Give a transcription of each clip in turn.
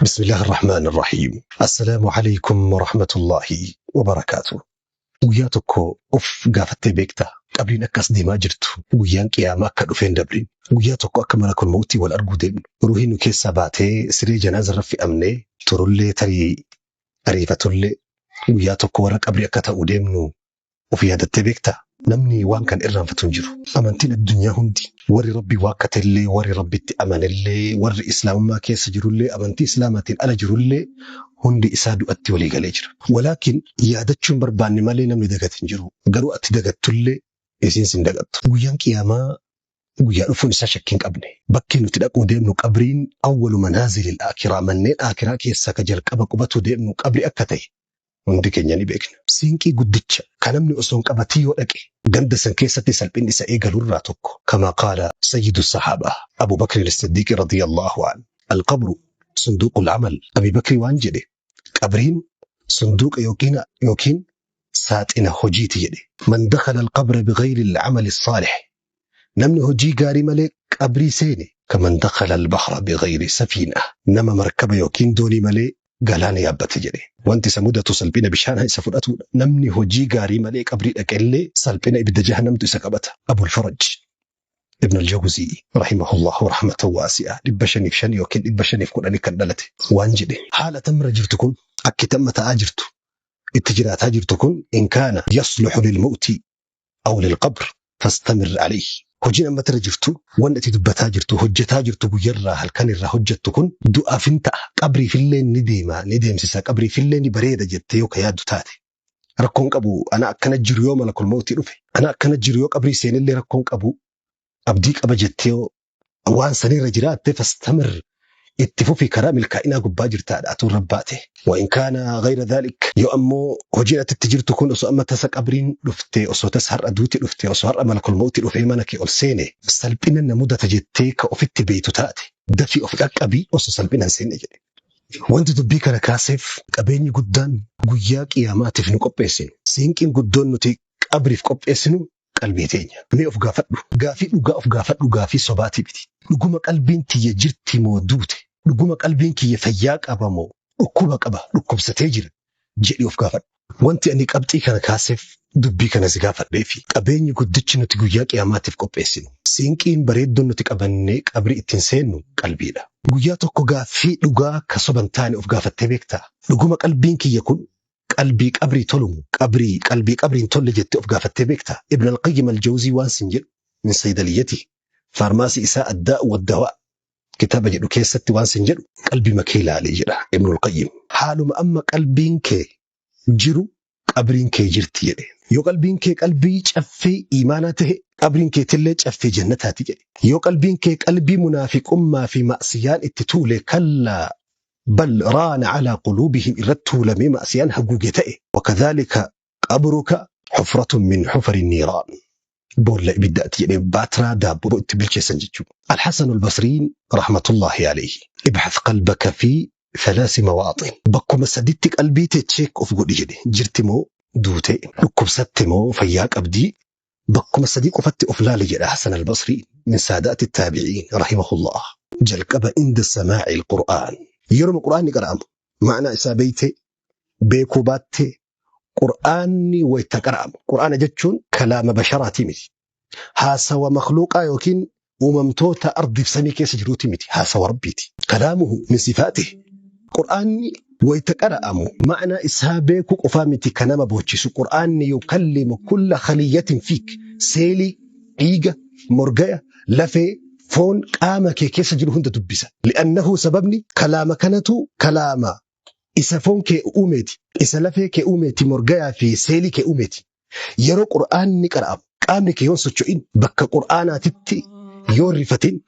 بسم الله الرحمن الرحيم. السلام عليكم ورحمة الله وبركاته. وياتكو قافت بيكتا قبلين أكاس دي ما جرتو ويان قياما كدفين دبرين وياتكو أكملك الموت والأرقو دين روحينو كيسا باتي سري جناز رفي أمني ترولي تري أريفة اللي وياتكو ورق أبري أكتا وديمنو وفي هذا التبيكتا نمني وان كان إران فتنجرو أمانتين الدنيا هندي وري ربي واكت اللي وري ربي أمان اللي وري إسلام ما كيس جرو اللي أمانتي إسلاماتين ألا جرو اللي هندي إسادو أتي ولي غاليجر ولكن يادتشون برباني مالي نمني دقاتين جرو قروا أتي دقات اللي إسين سن دقات ويان كياما ويان أفون ساشكين قبني بكينو تدقو ديمنو قبرين أول منازل الآكرة منين آكرة كيسا كجل قبقبتو ديمنو قبري أكتاي hundi keenya ni beekna. Siinqii guddicha kan namni osoo hin qabatin yoo dhaqe ganda san keessatti salphinni isa eegalurraa tokko. Kama qaala sayyidu sahaaba Abu Bakr as-Siddiq radiyallahu anhu. Al-qabru sunduuq al-amal. Abi Bakri waan jedhe qabriin sunduuqa yookiin saaxina hojiiti jedhe. Man dakhala al-qabra bighayri al-amal as-salih. Namni hojii gaarii malee qabrii seene kaman dakhala al-bahra bighayri safina. Nama markaba yookiin doonii malee galaana yaabbate jedhe. Wanti samudatu salphina bishaan isa fudhatu namni hojii gaarii malee qabrii dhaqellee salphina ibidda jahannamtu isa qabata. Abul Faraj Ibn al-Jawzi rahimahullah wa rahmatan wasi'a 505 yookiin 510 kan dhalate waan jedhe haala tamra jirtu kun akki tamma ta'aa jirtu itti jiraataa jirtu kun in kaana yasluhu lil mawti aw lil qabr fastamir alayhi. Hojiin amma tara jirtu wanda itti dubbataa jirtu hojjetaa jirtu guyyarraa halkanirraa hojjettu kun du'aafin ta'a qabriifillee ni deemsisa qabriifillee ni bareeda jettee yoo ka yaaddu taate rakkoon qabu ana akkana jiru yoo malakul mawtii dhufe ana akkana jiru yoo qabrii seenillee rakkoon qabu abdii qaba jettee waan sanirra jiraatte fastamir itti fufi karaa milkaa'inaa gubbaa jirtaadha atuun rabbaate wa in kaana ghayra dhalik yoo ammoo hojiin ati jirtu kun osoo amma tasa qabriin dhufte osoo tasa har'a duuti dhufte osoo har'a malakul mawtii dhufee mana kee ol seene salphina na mudata jettee ka ofitti beeytu taate dafii of qaqqabii osoo salphinaan seenne jedhe. Wanti dubbii kana kaaseef qabeenyi guddaan guyyaa qiyaamaatiif nu qopheessinu siinqiin guddoon nuti qabriif qopheessinu qalbii teenya mee of gaafadhu gaafii dhugaa of gaafadhu gaafii sobaatii miti dhuguma qalbiin tiyya jirti moo duute dhuguma qalbiin kiyya fayyaa qaba moo dhukkuba qaba dhukkubsatee jira jedhi of gaafadhu. Wanti ani qabxii kana kaaseef dubbii kana si gaafadhee fi qabeenyi guddichi nuti guyyaa qiyaamaatiif qopheessinu siinqiin bareeddoon nuti qabannee qabrii ittiin seennu qalbiidha. Guyyaa tokko gaafii dhugaa ka soban taane of gaafattee beektaa dhuguma qalbiin kiyya kun qalbii qabrii tolumu qalbii qabriin tolle jettee of gaafattee beektaa. Ibn al-Qayyim al-Jawzii waan sin jedhu min saydaliyati faarmaasii isaa addaa'u waddawaa kitaaba jedhu keessatti waan sin jedhu qalbii makee ilaalee jedha Ibn al-Qayyim. Haaluma amma qalbiin kee jiru qabriin kee jirti jedhe. Yoo qalbiin kee qalbii caffee iimaanaa tahe qabriin kee tillee caffee jannataati jedhe. Yoo qalbiin kee qalbii munaafiqummaa fi ma'siyaan itti tuule kallaa بل ران على قلوبهم إردته لمي مأسيان هقوقتئ وكذلك قبرك حفرة من حفر النيران بول لا بدأت يعني باترا دابو تبلش سنجتشو. الحسن البصري رحمة الله عليه ابحث قلبك في 3 مواطن بكم سددتك قلبي تشيك اوف غودي جدي جرتمو دوتي بكم ستمو فياك أبدي بكم صديق فتي أفلال جدي حسن البصري من سادات التابعين رحمه الله جلقب عند سماع القرآن يرمى القرآن قرأم معنى إسابيته بيكوباته قرآني ويتقرأم قرآن جتشون كلام بشراتي متي هاسا مخلوقا يوكين وممتوتا أرض في سمي كيس جروتي متي هاسا ربيتي كلامه من صفاته قرآني ويتقرأم معنى إسابيكو قفامتي كنما بوچسو قرآني يكلم كل خلية فيك سيلي إيجا مرقية لفي فون قام كيس جرو هند دبسة لأنه سببني كلام كانتو كلام إسا فون كي أوميتي إسا لفي كي أوميتي مرقيا في سيلي كي أوميتي يرو قرآن نقرأ قام كي ينسوشوين بك قرآن تتي يورفتين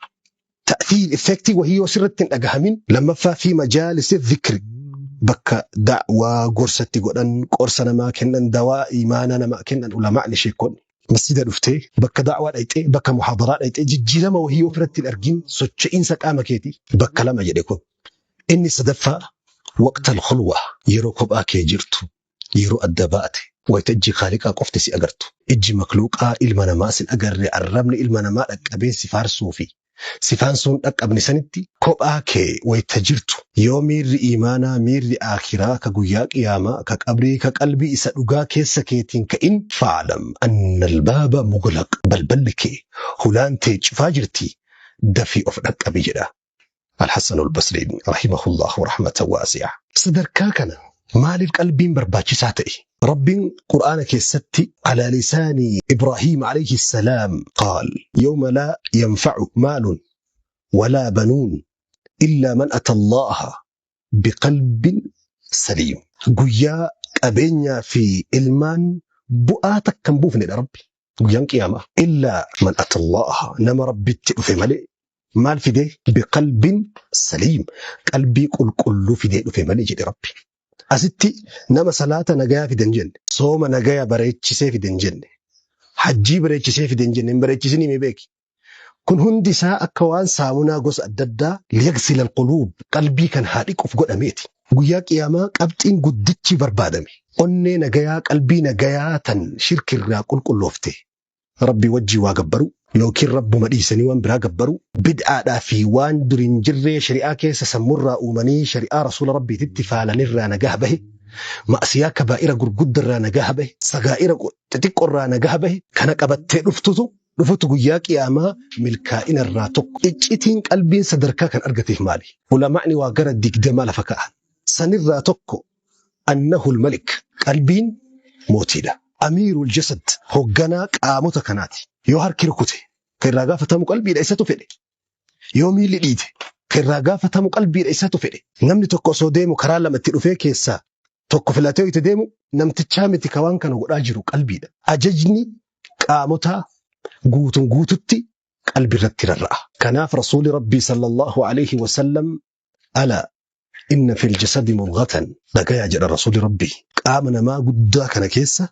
تأثير إفكتي وهي سرتين أقهمين لما في مجالس الذكر بك دعوة قرصتي قرصنا ما كنن دواء إيماننا ما كنن ولا معنى شيكون مسجد الفتي بك دعوة أيتي بك محاضرات أيتي جيرما وهي وفرت الأرجين سوتشين سكامة كيتي بك لما جدكم إني صدفة وقت الخلوة يروكب أكي جرتو يرو الدبات ويتجي خالقا قفتسي أجرتو إجي مخلوقا إلمنا ماسن أجر الرمن إلمنا ما أكبين سفار صوفي sifaan sun dhaqqabni sanitti kophaa kee wayta jirtu yoo miirri iimaanaa miirri akhiraa ka guyyaa qiyaamaa ka qabrii ka qalbii isa dhugaa keessa keetiin ka'in fa'alam anna albaaba mughlaq balballi kee hulaantee cufaa jirti dafii of dhaqqabi jedha الحسن البصري رحمه الله رحمة واسعة صدركا كان مال القلب برباچساته رب قرآن كيستي على لسان إبراهيم عليه السلام قال يوم لا ينفع مال ولا بنون إلا من أتى الله بقلب سليم قويا أبينيا في إلمان بؤاتك كم بوفني ربي قويا قيامة إلا من أتى الله نما ربي في ملئ مال في ده بقلب سليم قلبي كل في ده في ملئ جدي ربي أستي نما صلاة نجاة في دنجن صوم نجاة بريتشي في دنجن حجي بريتشي في دنجن بريتشي مبيك كن هندي ساعة كوان سامونا قص الددا ليغسل القلوب قلبي كان هاديك وفقود أميتي قوياك ياما قبتين قدتشي بربادمي قني نجاة قلبي نجاة شرك الراقل كلوفتي ربي وجي واقبرو لو كي رب مديسني وان برا قبرو بدأ في وان درين جري شريعة كيس سمر أومني شريعة رسول ربي تتفال نرى نجاه به مأسيا كبائر قرقود را نجاه به سغائر تتقر را نجاه به كان قبت رفتو قياك يا ما ملكائن الراتق اجتين قلبين صدركا كان أرقته مالي ولا معني واقرد ديك دمال فكاه سنر راتق أنه الملك قلبين موتيدا أمير الجسد هوغانا قاموتا كناتي يو هر كيركوتي كيراغا فتامو قلبي ليساتو فيدي يومي لديتي كيراغا فتامو قلبي ليساتو فيدي نمني توكو سو ديمو كرا لما تدوفي كيسا توكو فلاتيو يتديمو نمتچامتي كوان كانو غداجيرو قلبي دا اججني قاموتا غوتوتي قلبي رتيررا كناف رسول ربي صلى الله عليه وسلم ألا إن في الجسد مضغة دقايا جرى رسول ربي قامنا ما قدا كان كيسا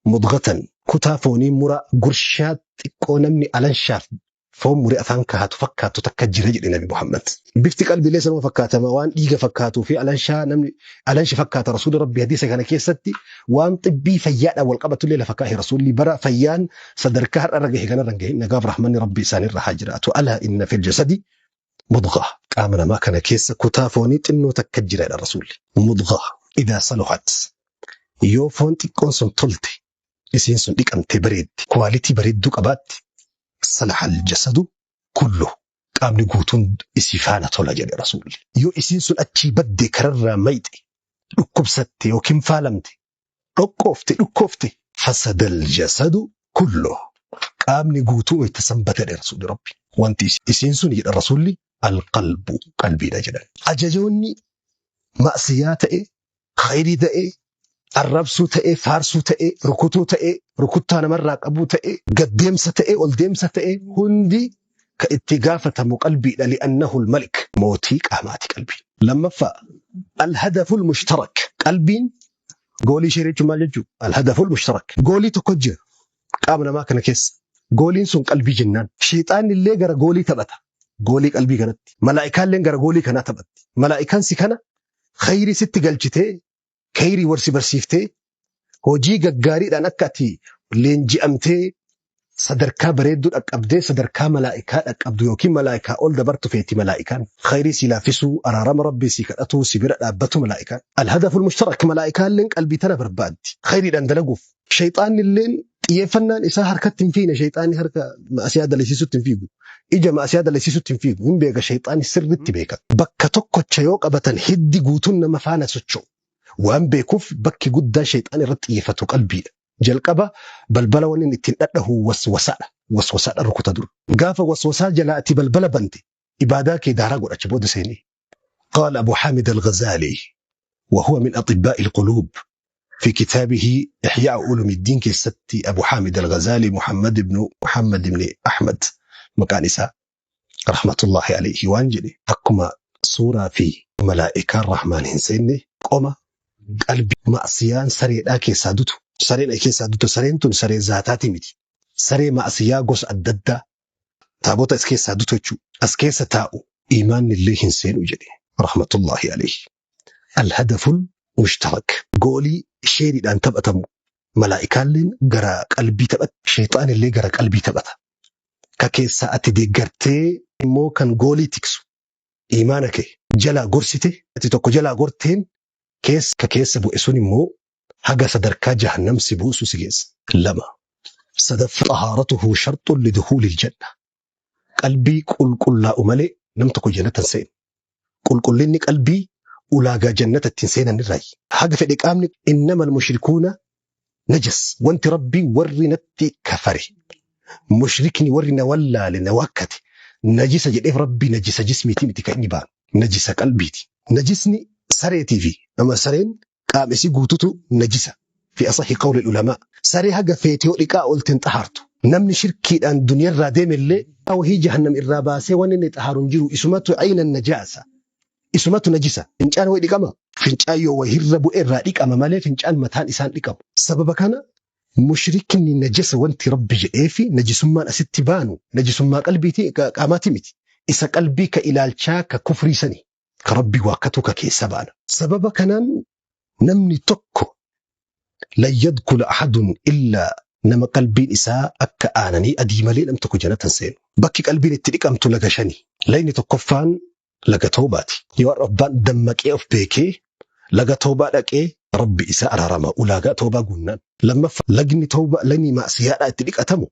مضغة كتافوني مرا قرشات إقونمني ألنشاف فهم مري أثانك هاتفكاتو تكجر جرى نبي محمد بفتك قلبي ليس ما فكاتا ما وان إيغا فكاتو في ألنشا نمني ألنش فكاتا رسول ربي حديثة كان كيستي وان طبي فيان أول قبة الليلة فكاه رسول لي برا فيان صدركار أرقه كان رنقه نقاب رحمن ربي ساني الرحاجرات ألا إن في الجسد مضغة آمنا ما كان كيس كتافوني تنو تكجر إلى الرسول مضغة إذا صلحت يوفون تكون سنتلتي إسين سنديك أنت بريد كواليتي بريد دوك أبات صلح الجسد كله قام نقوتون إسيفانة طلع رسول يو إسين سن أتشي بدي كرر ميتي لكب ستي وكم فالمتي لكوفتي فسد الجسد كله قام نقوتون يتسنبت لرسول ربي وانت إسين سن الرسول القلب قلبي نجدا أججوني مأسيات خيري دائي الربسو تأي فارسو تأي ركوتو تأي ركوتانا مرة أبو تأي قديمسة تأي والديمسة تأي هندي كاتقافة مقلبي لأنه الملك موتيك أهماتي قلبي لما الهدف المشترك قلبي قولي شريك مالجو الهدف المشترك قولي تكجر قامنا ما كان كيس قولي سن قلبي جنان شيطان اللي قرى قولي تبتا قولي قلبي كانت ملائكان اللي قرى قولي كانت تبت ملائكان سكنا خيري ست قلجتي خيري ورسي برسيفتي هوجي ققاري لأنكتي لينجي أمتي صدركا بريدو أكبدي صدركا ملائكا أكبدو يوكي ملائكا أول دبرتو فيتي ملائكا خيري سلافسو أرارم ربي سيكتو سبير أبتو ملائكا الهدف المشترك ملائكا لين قلبي تنا برباد خيري لأندلقوف شيطان اللين يفنان إسا حركات تنفينا شيطاني حركة ما أسيادة لسيسو تنفيقو إجا ما أسيادة لسيسو تنفيقو من بيقى شيطاني سر التبيكا بكا توقو تشيوك أبتن هدي قوتون مفانا سوچو وأن بيكوف بكي قد شيطاني رتيفتو قلبي جلقبا بلبلا ونين اتنقله وسوسا الركوتا دور قاف وسوسا جلاتي بلبلا بنتي إباداكي دارا قد أجبود سيني قال أبو حامد الغزالي وهو من أطباء القلوب في كتابه إحياء علوم الدين كيستي أبو حامد الغزالي محمد بن أحمد مكانسا رحمة الله عليه وانجلي حكما صورة في ملائكة الرحمن هنسيني قوما قلبي مأسيان سري لاكي سادوتو سري لاكي سادوتو سرينتون سري ذاتاتي ميتي سري مأسيا قوس الددة تابوتا اسكي سادوتو جو اسكي ستاؤ إيمان اللي هنسين وجدي رحمة الله عليه الهدف المشترك قولي شيري لأن تبأتم ملائكان لين قرى قلبي تبأت شيطان اللي قرى قلبي تبأت كاكي ساعتي دي قرتي immoo kan goolii tiksu imaana kee jalaa gorsite ati tokko jalaa gorteen keessa bu'e sun immoo haga sadarkaa jahannam si buusu si geessa. Lama sadaffaa xahaaratuhu sharxun lidukhuulil janna. Qalbii qulqullaa'u malee nam tokko jannata hin seenu. Qulqullinni qalbii ulaagaa jannata ittiin seenan irraayi. Haga fedhe qaamni innamal mushrikuuna najas wanti rabbii warri natti kafare. Mushrikni warri na wallaale na wakkate najisa jedheef rabbii najisa jismiiti miti kan inni baanu. Najisa qalbiiti. Najisni sareetii fi nama sareen qaamesii guututu najisa. Fi asahi qawli ulamaa. Saree haga feetee dhiqaa olteen xahaartu. Namni shirkiidhaan duniyarraa deemellee wahii jahannam irraa baasee wanni inni xahaaruun jiru isumatu aynan najaasa. Isumatu najisa. Fincaan wayii dhiqama. Fincaan yoo wahirra bu'e irraa dhiqama malee fincaan mataan isaan dhiqamu. Sababa kana mushrikni najasa wanti rabbi jedheefi najisummaan asitti baanu najisummaa qalbiiti qaamaati miti. Isa qalbii ka ilaalchaa ka kufriisanii ka rabbi waakkatu ka keessa baana. Sababa kanaan namni tokko lan yadkhula ahadun illaa nama qalbiin isaa akka aananii adii malee nam tokko jannata hin seenu. Bakki qalbiin itti dhiqamtu laga shani. Layni tokkoffaan laga toobaati. Yoo rabbaan dammaqee of beekee laga toobaa dhaqee rabbi isaa araarama ulaagaa toobaa guunnaan. Lammaffaa lagni toobaa lagni maasiyaadhaa itti dhiqatamu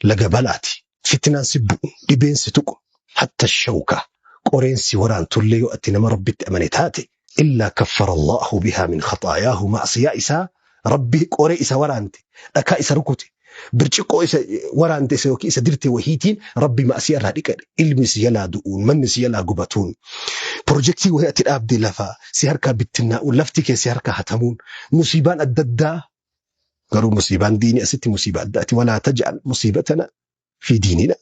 laga balaati. Fitnaan si bu'u dhibeen si tuqu hatta shawkaa qoreen si waraantullee yoo ati nama rabbitti amane taate illaa kaffara Allahu bihaa min khaxaayaahu maasiyaa isaa rabbi qoree isa waraante dhakaa isa rukute birciqoo isa waraante isa yookiin isa dirte wahiitiin rabbi maasiyaa irraa dhiqadhe ilmi si yalaa du'uun manni si yalaa gubatuun pirojektii wahii ati dhaabde lafaa si harkaa bittinnaa'uun lafti kee si harkaa hatamuun musiibaan adda addaa garuu musiibaan diinii asitti musiibaa addaati walaa taj'al musiibatana fi diinina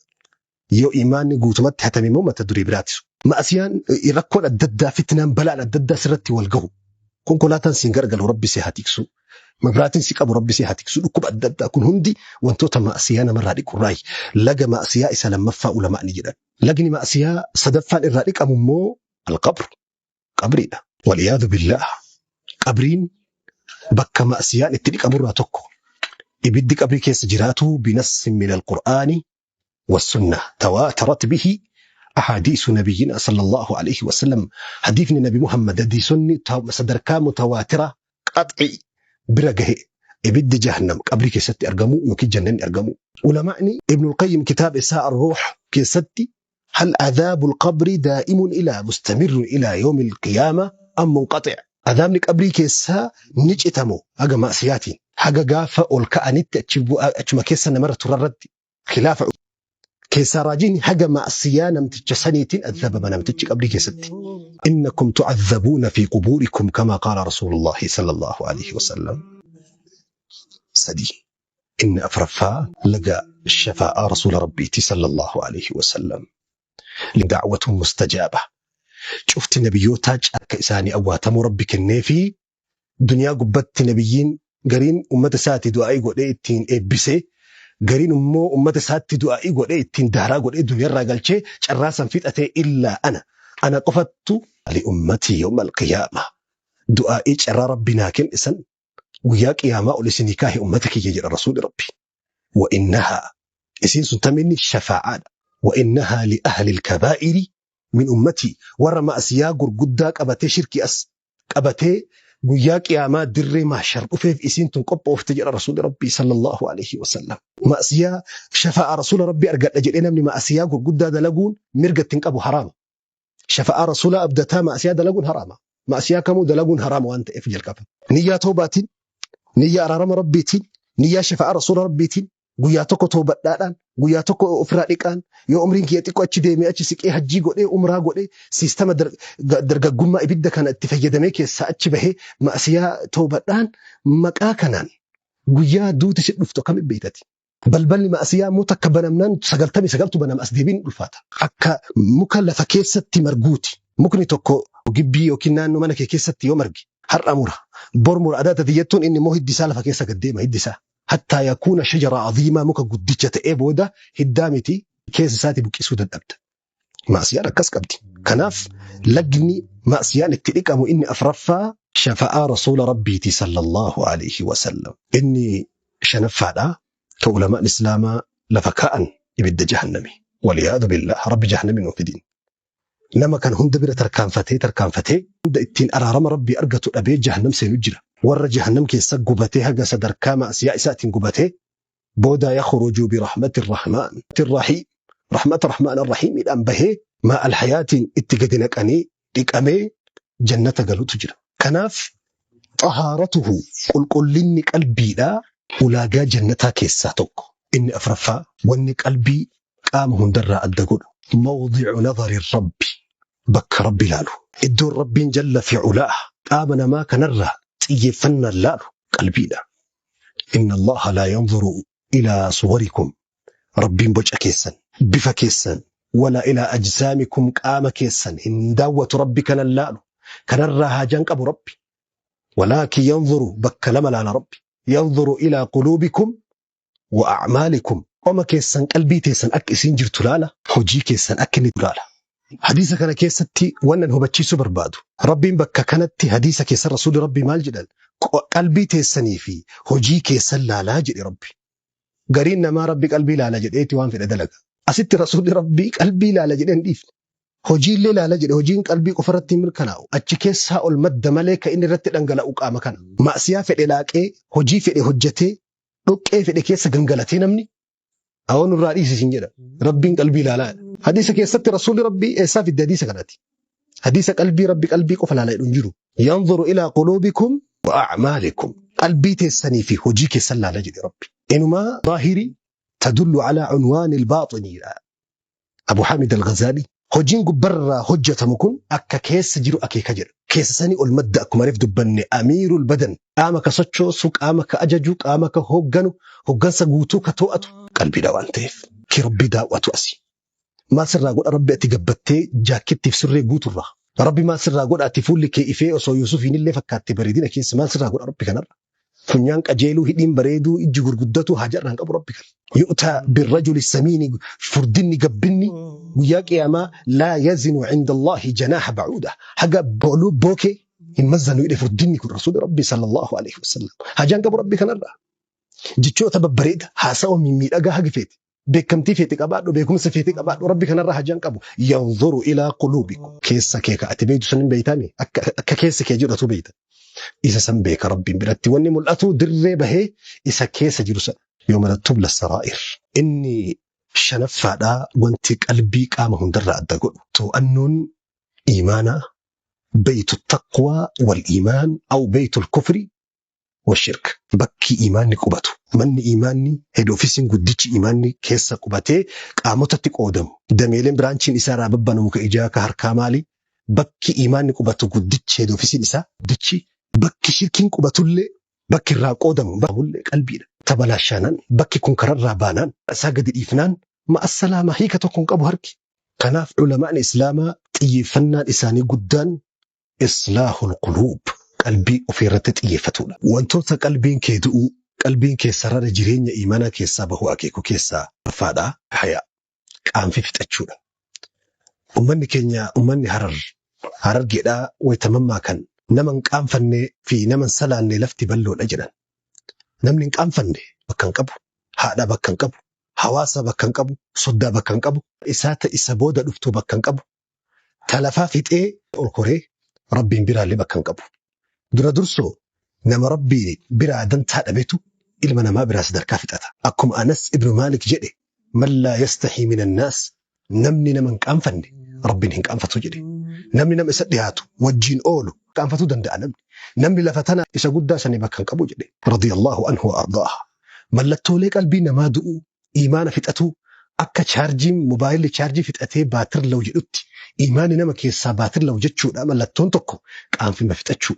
yoo imaanni guutumatti hatame immoo mata duree biraatisu. Maasiyaan rakkoon adda addaa fitnaan balaan adda addaa sirratti wal gahu konkolaataan siin gargalu rabbi si haa tiksu. Mabraatiin si qabu rabbi si haa tiksu dhukkuba adda addaa kun hundi wantoota maasiyaa namarraa dhiqurraayi. Laga maasiyaa isa lammaffaa ulamaa ni jedhan. Lagni maasiyaa sadaffaan irraa dhiqamu immoo alqabru qabriidha. Waliyaadu billah qabriin bakka maasiyaan itti dhiqamurraa tokko. Ibiddi qabrii keessa jiraatu binassin min alqur'aani والسنة تواترت به أحاديث نبينا صلى الله عليه وسلم. حديث النبي محمد دي سنة صدركا متواترة قطعي برقه ابد جهنم قبل كيست أرقمو يوكي جنن أرقمو. علماء ابن القيم كتاب إساء الروح كيست هل عذاب القبر دائم إلى مستمر إلى يوم القيامة أم منقطع؟ عذاب قبر كيسا نجئتمو أقا مأسياتي حقا قافة والكأنت أجمع كيسا نمرة تررد خلاف كيسا راجين حقا مأسيا نمتج سنيتين أذب ما نمتج قبل كيستي. إنكم تعذبون في قبوركم كما قال رسول الله صلى الله عليه وسلم. سدي إن أفرفا لقى الشفاء رسول ربي صلى الله عليه وسلم لدعوة مستجابة. شفت نبيوتاج كإساني أواتم ربك النافي دنيا قبت نبيين قرين أمة ساتي دعائي قوليتين إبسي قرين أمة ساتي دعائي قوليتين دهرا قولي دنيا راقلشي شراسا فتأتي إلا أنا قفت لأمتي يوم القيامة دعائي شرا ربنا كن إسان وياك يا ماء لسنكاه أمتك يجرى رسول ربي وإنها إسين سنتمني الشفاعة وإنها لأهل الكبائر من أمتي ورما أسياق قداك أبتي شركي أبتي وياك يا ما دري محشر وفيف إسين تنقب وفتجر رسول ربي صلى الله عليه وسلم ما أسيا شفاء رسول ربي أرقى أجلنا من ما أسياق قدا دلقون مرقة تنقبوا حرام شفاء رسول أبدتا ما أسيا دلقون حرام ما أسيا كمو دلقون حرام وأنت إفجل كفا نية توباتين نية أرارم ربيتين نية شفاء رسول ربيتين guyyaa tokko toobadhaadhaan guyyaa tokko ofirraa dhiqaan yoo umriin kee xiqqoo achi deemee achi siqee hajjii godhee umraa godhee siistama dargaggummaa ibidda kana itti fayyadamee keessaa achi bahee maasiyaa toobadhaan maqaa kanaan guyyaa duuti si dhuftu akkamitti beektati. Balballi maasiyaa muka akka banamnaan 99 banama as deebiin dhufata. Akka muka lafa keessatti marguuti. Mukni tokko gibbii yookiin naannoo mana kee keessatti yoo margi har'a mura bor mura adaata diyyattuun inni immoo hiddisaa lafa keessa gaddeema hiddisaa. حتى يكون شجرة عظيمة مكجدجة إبودة هدامتي كيس ساتي بكيسود الأبد مأسيانا كسكبتي كناف لجني مأسيانا تلك أمو إني أفرفا شفاء رسول ربي صلى الله عليه وسلم إني شنفع كعلماء الإسلام لفكاء يبد جهنمي والعياذ بالله رب جهنم وفدين نما كان هند بير تركان فتي هند اتين أرارم ربي أرجت أبي جهنم سينجرا ور جهنم كيس قبته هجا صدر كام أسياء سات قبته بودا يخرج برحمة الرحمن الرحيم رحمة الرحمن الرحيم الأنبه ما الحياة اتجدنك أني إكمي جنة قالوا تجرا كناف طهارته قل لني قلبي لا ولاقى جنتها كيساتك إني أفرفا وإني قلبي قام هندر أدقل موضع نظر الرب بك ربي لالو الدور ربي جل في علاه آمنا ما كنره تيفن اللالو قلبي لا إن الله لا ينظر إلى صوركم ربي بوجه كيسن بفا كيسن ولا إلى أجسامكم قام كيسن إن داوة ربي كان اللالو كنره هاجانك أبو ربي ولكن ينظر بك لما على ربي ينظر إلى قلوبكم وأعمالكم وما كيسن قلبي تيسن أكسين جرتلالا حجي كيسن أكني تلالا حديثك أنا كيستي وانا هو بتشي سوبر بادو ربي بك كانت حديثك يسر رسول ربي مال جدل قلبي تيسني في حجي كيسن لا جدي ربي قرينا ما ربي قلبي لا جدي ايتي وان في الدلق أسيت رسول ربي قلبي لا جدي نديف حجي اللي لا جدي حجين قلبي قفرتي من كناو أتشكيس ها المد ملك إني رتل أنجلا أقام كنا ما أسيا في العلاقة حجي في حجته أوكي في الكيس جنجلتين أمني أو نراديس سنجرا ربي قلبي لا حديثك يستي رسول ربي إيسا في الحديث كناتي حديث قلبي قفل على ينجرو ينظر إلى قلوبكم وأعمالكم قلبي تسني في حجيك سلا لجد ربي إنما ظاهري تدل على عنوان الباطني أبو حامد الغزالي حجين برا حجة مكن أكا كيس جيرو أكي كجر كيس سني المد أكو معرف دبني أمير البدن آمك سوتشو سوك آمك أججوك آمك هوغانو هوغان سغوتو كتوأتو قلبي داوان تيف كي ربي داواتو أسي ما سر قول ربي أتقبتي جاكيتي في سر قوت الله ربي ما سر قول أتفول لك إفي أصو يوسفين اللي فكرت بريدين كيس ما سر قول ربي كنر فنيانك أجيلو هدين بريدو إجغر قدتو هاجر رانك أبو ربي يؤتى بالرجل السمين فردني قبني وياك يا ما لا يزن عند الله جناح بعودة حاجة بولو بوكي المزن يدي فردني كل رسول ربي صلى الله عليه وسلم هاجانك أبو ربي كنر جتشو تببريد حاسو من ميلقا هاجفيت بكمتي فيتك أبادو بكم سفيتك أبادو ربي كنر هاجانك أبو ينظر إلى قلوبكم كيسا كيكا أتبيدو سنين بيتاني أكا كيسا كيجورة بيتا إذا سنبيك ربي براتي واني ملأتو دري بهي إذا كيسا جرسا يوم تبلى السرائر إني شنفا دا وانتي قلبي قامهم درع الدقل تو أنن إيمانا بيت التقوى والإيمان أو بيت الكفر والشرك بكي إيماني قباتو من إيماني هدو فيسين قدتش إيماني كيسا قباتي قامتتك قودم دميلين برانشين إسارة ببانو مكا إجاك هركامالي بكي إيماني قباتو قدتش هدو فيسين إسا قدتش بكي شركين قباتو اللي بكي الراقودم بقول قلبي تبلا شانان بكي كون كرر رابانان ساقد الإفنان ما السلامة هيك تكون أبو هركي كناف علماء الإسلام تيفنان إساني قدان إصلاح القلوب قلبي وفيرتت إيفتونا وانتوتا قلبين كيدؤو قلبين كيسرار جرين إيمانا كيسا بهو أكيكو كيسا فادا حياء قام في فتأتشونا أمني كينيا أمني هرر جدا ويتممى كان نمن قام فني في نمن سلاني لفتي بلو الأجران نمن قام فني بكان قبو هذا بكان قبو حواسا بكان قبو صدا بكان قبو إساتا إسابودا دفتو بكان قبو تلفا فيت الكوري ربي برا اللي بكان قبو درسو نما ربي برا دنت هذا بيتو إلما ما برا صدر كافت أتا أكم أنس ابن مالك جدي من لا يستحي من الناس نمني نمن قام فني ربي نهنك أنفتو جدي نمني نم إسديهاتو وجين أولو كأنفتو دندأ نمني لفتنا إسا قد سني بكان قبو جدي رضي الله عنه وأرضاه ملتو ليك قلبي نما دؤو إيمان فتأتو أكا تشارجي موبايل تشارجي فتأتي باتر لو جدوتي إيماني نما كيسا باتر لو جدشو ملتون تكو كأن في ما فتأتشو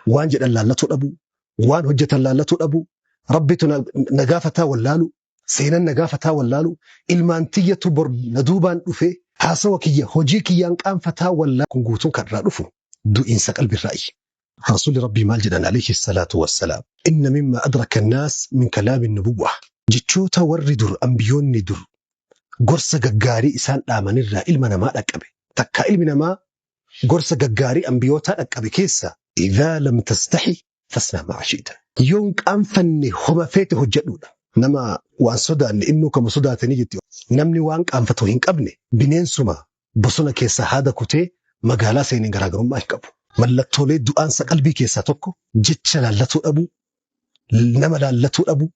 وان جد اللالتو أبو وان هجة اللالتو أبو ربيتنا نقافة واللالو سينا نقافة واللالو المانتية بر ندوبان أفي حاسوا كي هجي كي ينقام فتا ولا كنقوتون كالرادفو دو إنسا قلب الرأي رسول ربي مالجدا عليه الصلاة والسلام إن مما أدرك الناس من كلام النبوة جتشوتا وردر أنبيون ندر قرصة ققاري إسان آمن الرأي إلمنا ما أكبه تكا إلمنا ما قرصة ققاري أنبيوتا أكبه كيسا إذا لم تستحي فاسمع ما عشيتا يونك أنفني هما فيته الجنون nama waan sodaanne innuu kama sodaatanii jetti. Namni waan qaanfatu hin qabne bineensuma bosona keessaa haada kutee magaalaa seeneen garaagarummaa hin qabu. Mallattoolee du'aansa qalbii keessaa tokko jecha laallatuu dhabuu, nama laallatuu dhabuu,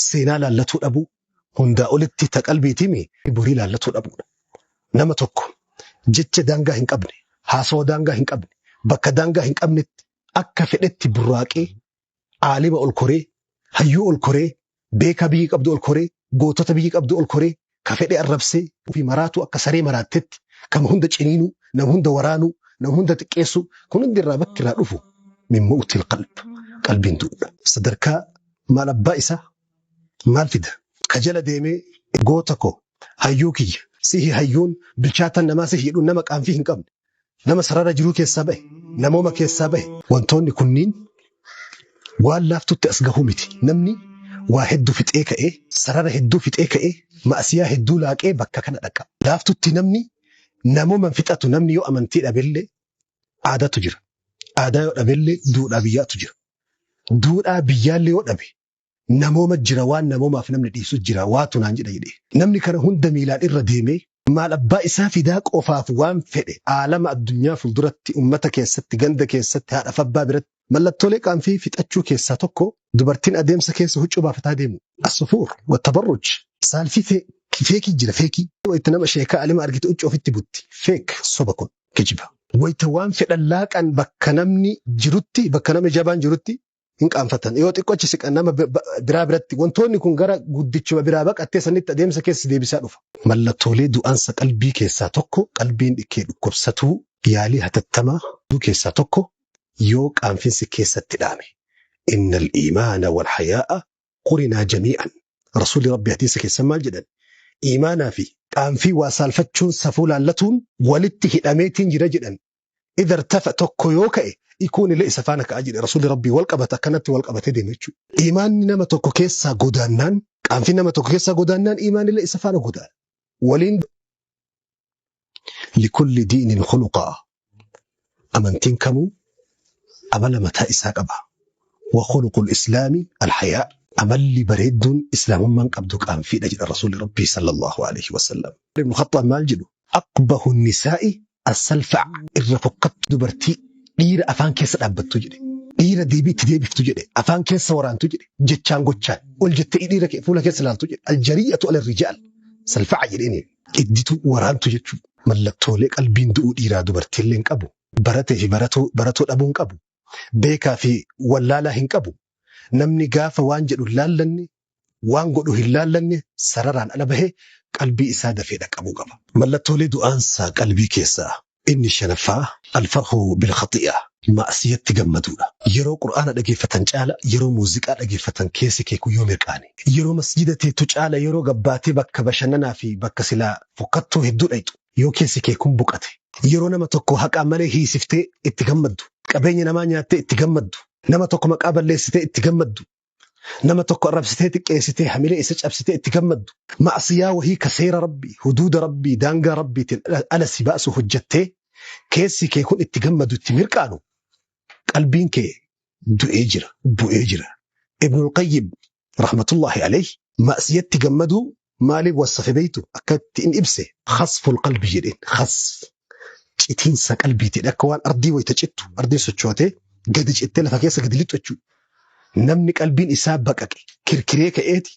seenaa laallatuu dhabuu, hundaa olitti ta qalbiitiimi borii laallatuu dhabuudha. Nama tokko jecha daangaa hin qabne, haasawaa daangaa hin qabne, bakka daangaa hin qabnetti akka fedhetti burraaqee, aalima ol koree, hayyuu ol koree, beekaa biyyi qabdu ol koree, gootota biyyi qabdu ol koree, ka fedhe arrabsee fi maraatu akka saree maraattetti, kama hunda ciniinuu, nama hunda waraanuu, nama hunda xiqqeessu, kun hundi irraa bakki irraa dhufu mimmuutil qalbiin du'uudha. Sadarkaa maal abbaa isaa maal fida? Ka jala deemee goota koo hayyuu kiyya sihi hayyuun bilchaataan namaa sihi hidhuun nama qaanfii hin qabne, nama sarara jiruu keessaa bahe, namooma keessaa bahe. Wantoonni kunniin waan laaftutti as gahuu miti. Namni waa hedduu fixee ka'ee, sarara hedduu fixee ka'ee, ma'asiyaa hedduu laaqee bakka kana dhaqa. Laaftutti namni namooma fixatu, namni yoo amantii dhabellee aadaatu jira. Aadaa yoo dhabellee duudhaa biyyaatu jira. Duudhaa biyyaallee yoo dhabe namooma jira, waan namoomaaf namni dhiisu jira, waatu naan jedha jedhee. Namni kana hunda miilaan irra deemee maal abbaa isaa fidaa qofaaf waan fedhe aalama addunyaa fuulduratti, ummata keessatti, ganda keessatti, haadha abbaa biratti mallattoolee qaanfii fixachuu keessaa tokko dubartiin adeemsa keessa huccuu baafataa deemu. As-sufuur wat-tabarruj saalfii feekii jira, feekii. Wayita nama sheekaa alima argite huccuu ofitti butti. Feek soba kun kijiba. Wayita waan fedhan laaqan bakka namni jirutti, bakka namni jabaan jirutti hin qaanfatan. Yoo xiqqoo achi siqan nama biraa biratti wantoonni kun gara guddichuma biraa baqattee sanitti adeemsa keessa deebisaa dhufa. Mallattoolee du'aansa qalbii keessaa tokko qalbiin dhikkee dhukkubsatuu yaalii hatattamaa keessaa tokko yoo qaanfinsi keessatti dhaame. Innal iimaana wal hayaa'a qurinaa jamii'an. Rasuulli Rabbi hadiisa keessan maal jedhan? Iimaanaa fi qaanfii waa saalfachuun, safuu laallatuun walitti hidhameetiin jira jedhan. Idar tafa tokko yoo ka'e ikuun illee isa faana ka'a jedhe Rasuulli Rabbi wal qabata, akkanatti wal qabatee deema jechuudha. Iimaanni nama tokko keessaa godaannaan, qaanfii nama tokko keessaa godaannaan iimaanni illee isa faana godaana. Waliin likulli diinin khuluqaa. Amantiin kamuu amala mataa isaa qaba. Wa khuluqul islaami al-hayaa. Amalli bareedduun islaamummaan qabdu qaanfiidha jedha Rasuulli Rabbii sallallahu alaihi wasallam. Ibn Khattab maal jedhu? Aqbahu nisaa'i as-salfa' irra fokkattu dubartii dhiira afaan keessa dhaabbattu jedhe. Dhiira deebiitti deebiftu jedhe. Afaan keessa waraantu jedhe. Jechaan gochaan ol jettee dhiira fuula keessa ilaaltu jedhe. Al-jari'atu ala-rijaal. Salfa'a jedheen qidditu waraantu jechuudha. Mallattoolee qalbiin du'uu dhiiraa dubartiillee hin qabu. Baratee fi baratoo dhabuu hin qabu. Beekaa fi wallaalaa hin qabu. Namni gaafa waan jedhu hin laallanne, waan godhu hin laallanne, sararaan ala bahee qalbii isaa dafee dhaqabuu qaba. Mallattoolee du'aansaa qalbii keessaa inni shanaffaa alfarhu bil khati'a. Ma'asiyatti gammaduudha. Yeroo qur'aana dhageeffatan caala, yeroo muuziqaa dhageeffatan keessi kee kuyyoo mirqaane. Yeroo masjida teettu caala, yeroo gabbaatee bakka bashannanaa fi bakka silaa fokkattuu hedduu dhayxu, yoo keessi kee kun buqate. Yeroo nama tokko haqaa malee hiisiftee itti gammaddu, qabeenya namaa nyaattee itti gammaddu, nama tokko maqaa balleessitee itti gammaddu, nama tokko arrabsitee xiqqeessitee hamilee isa cabsitee itti gammaddu. Ma'asiyaa wahii ka seera Rabbii, huduuda Rabbii, daangaa Rabbiitiin ala si baasu hojjettee keessi kee kun itti gammadu, itti mirqaanu. Qalbiin kee du'ee jira, bu'ee jira. Ibnul Qayyim rahmatullahi alayhi ma'asiyatti gammadu maaliif wasafe beeytu akka ittiin ibse khasful qalbi jedheen. Khasf citiinsa qalbiiti. Akka waan ardii wayita cittu, ardii sochootee gadi cittee lafa keessa gadi lixu jechuudha. Namni qalbiin isaa baqaqe, kirkiree ka'eeti,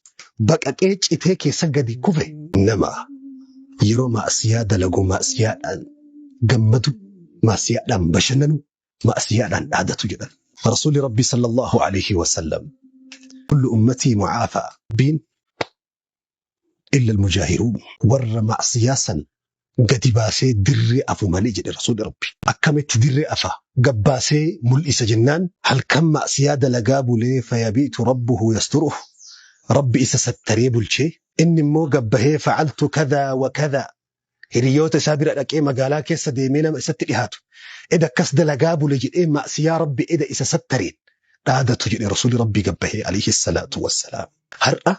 baqaqee citee keessa gadi kufe nama yeroo ma'asiyaa dalagu, ma'asiyaadhaan gammadu, ma'asiyaadhaan bashannanu, ma'asiyaadhaan dhaadatu jedhan. Rasuulli Rabbii sallallahu alaihi wasallam kullu ummatii mu'aafaa biin illa al-mujaahiruun. Warra ma'asiyaa san gadi baasee dirree afu malee jedhe Rasuulli Rabbi. Akkamitti dirree afa gabbaasee mul'isa jennaan halkan ma'asiyaa dalagaa bulee fayabiitu rabbuhu yasturuhu. Rabbi isa sattaree bulchee inni immoo gabbahee fa'altu kadhaa wa kadhaa. Hiriyoota isaa bira dhaqee magaalaa keessa deemee nama isatti dhihaatu. Eda akkas dalagaa bule jedhee ma'asiyaa Rabbi eda isa sattareen dhaadatu jedhe Rasuulli Rabbii gabbahee alayhi salaatu wassalaam. Har'a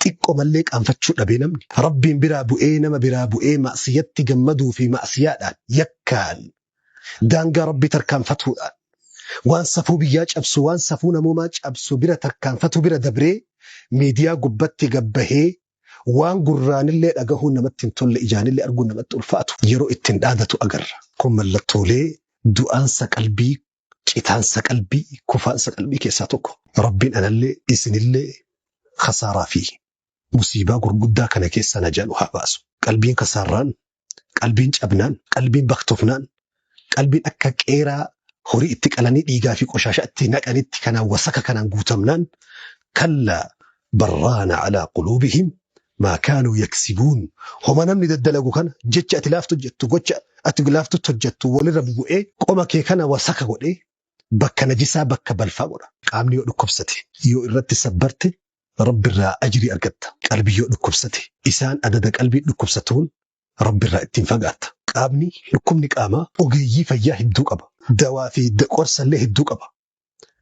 xiqqoo mallee qaanfachuu dhabee namni Rabbiin biraa bu'ee nama biraa bu'ee ma'asiyatti gammaduu fi ma'asiyaadhaan yakkaan daangaa Rabbi tarkaanfatuudhaan waan safuu biyyaa cabsu, waan safuu namoomaa cabsu bira tarkaanfatu bira dabree miidiyaa gubbatti gabbahee waan gurraanillee dhagahuun namatti hin tolle ijaanillee arguun namatti ulfaatu yeroo ittiin dhaadatu agarra. Kun mallattoolee du'aansa qalbii, citaansa qalbii, kufaansa qalbii keessaa tokko. Rabbiin anallee isinillee khasaaraa fi musiibaa gurguddaa kana keessa na jalu haa baasu. Qalbiin kasaarraan, qalbiin cabnaan, qalbiin baktofnaan, qalbiin akka qeeraa horii itti qalanii dhiigaa fi qoshaasha itti naqanitti kanaan wasaka kanaan guutamnaan kallaa barraana alaa quluubihim maa kaanuu yaksibuun. Homa namni daddalagu kana jecha ati laaftu hojjettu, gocha ati laaftutti hojjettu walirra bu'ee qoma kee kana wasaka godhee bakka najisaa bakka balfaa godha. Qaamni yoo dhukkubsate, yoo irratti sabbarte Rabbirraa ajrii argatta. Qalbii yoo dhukkubsate, isaan adada qalbii dhukkubsatuun Rabbirraa ittiin fagaatta. Qaamni dhukkubni qaamaa ogeeyyii fayyaa hedduu qaba. Dawaa fi qorsallee hedduu qaba.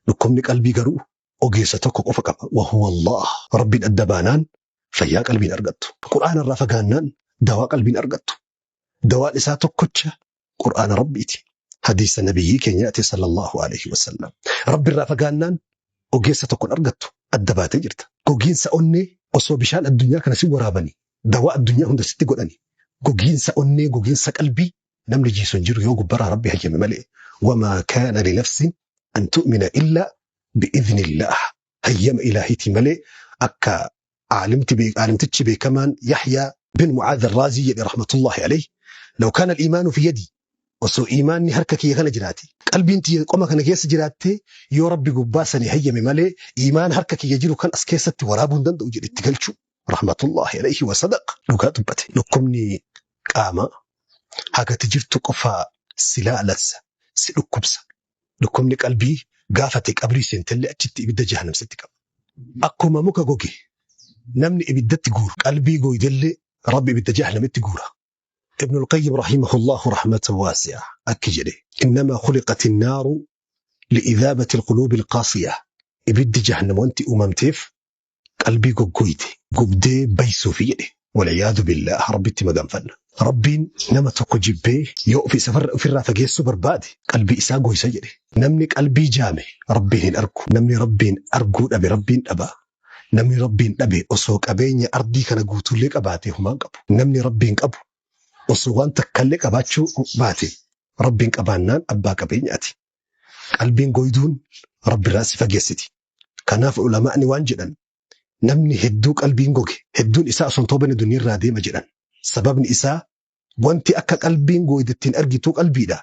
Dhukkubni qalbii garuu ogeessa tokko qofa qaba. Wahuwa Allah. Rabbiin adda baanaan fayyaa qalbiin argattu. Qur'aana irraa fagaannaan dawaa qalbiin argattu. Dawaan isaa tokkocha Qur'aana Rabbiiti. Hadiisa nabiyyi keenyaati sallallahu alaihi wasallam. Rabbirraa fagaannaan ogeessa tokkon argattu. Adda baatee jirta. Gogiinsa onnee osoo bishaan addunyaa kana si waraabanii dawaa addunyaa hunda sitti godhanii gogiinsa onnee gogiinsa qalbii namni jiisu hin jiru yoo gubbaraa Rabbi hayyame malee. Wamaa kaana linafsin an tu'mina illaa bi'idhnillah. Hayyama ilaahiiti malee akka caalimtichi beekamaan Yahyaa bin Mucaadh al-Raazii jedhe rahmatullahi alayhi law kaana al-iimaanu fi yadii. Osoo iimaanni harka kiyya kana jiraate qalbiin tiyya qoma kana keessa jiraattee yoo Rabbi gubbaa sanii hayyame malee iimaan harka kiyya jiru kan as keessatti waraabuu hin danda'u jedhe itti galchu rahmatullahi alayhi wa sadaqa. Dhugaa dubbate. Dhukkubni qaamaa hagati jirtu qofaa si laalassa, si dhukkubsa. Dhukkubni qalbii gaafate qabrii seentellee achitti ibidda jahannam sitti qaba. Akkuma muka goge namni ibiddatti guuru qalbii gooydellee Rabbi ibidda jahannamitti guura. ابن القيم رحمه الله رحمة واسعة أكجري إنما خلقت النار لإذابة القلوب القاسية. إبد جهنم وانت أمامتف قلبي قويتي قبدي بيسو في يدي والعياذ بالله. ربي تمقام فن ربي نما تقجب بي يؤفي سفر في الرافق يسو بربادي قلبي إساقوي سجري نمني قلبي جامع ربي أركو نمني ربي أركو أبي ربي أبا نمني ربي أبي أسوك أبيني أردي كان قوتو لك أباتي هما قبو نمني ربي أبو osoo waan takkallee qabaachuu baate Rabbiin qabaannaan abbaa qabeenyaati. Qalbiin goyduun Rabbirraa si fageessiti. Kanaaf ulamaa'ni waan jedhan namni hedduu qalbiin goge hedduun isaa osoo hin toobane duniirraa deema jedhan. Sababni isaa wanti akka qalbiin goydettiin argituu qalbiidha.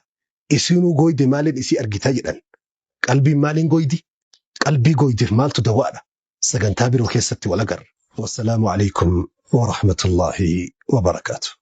Isinuu goyde maaliin isii argitaa jedhan. Qalbiin maaliin goydi? Qalbii goydeef maaltu dawaadha. Sagantaa biroo keessatti wal agarra. Wassalaamu alaikum wa rahmatullahi wa barakaatuh.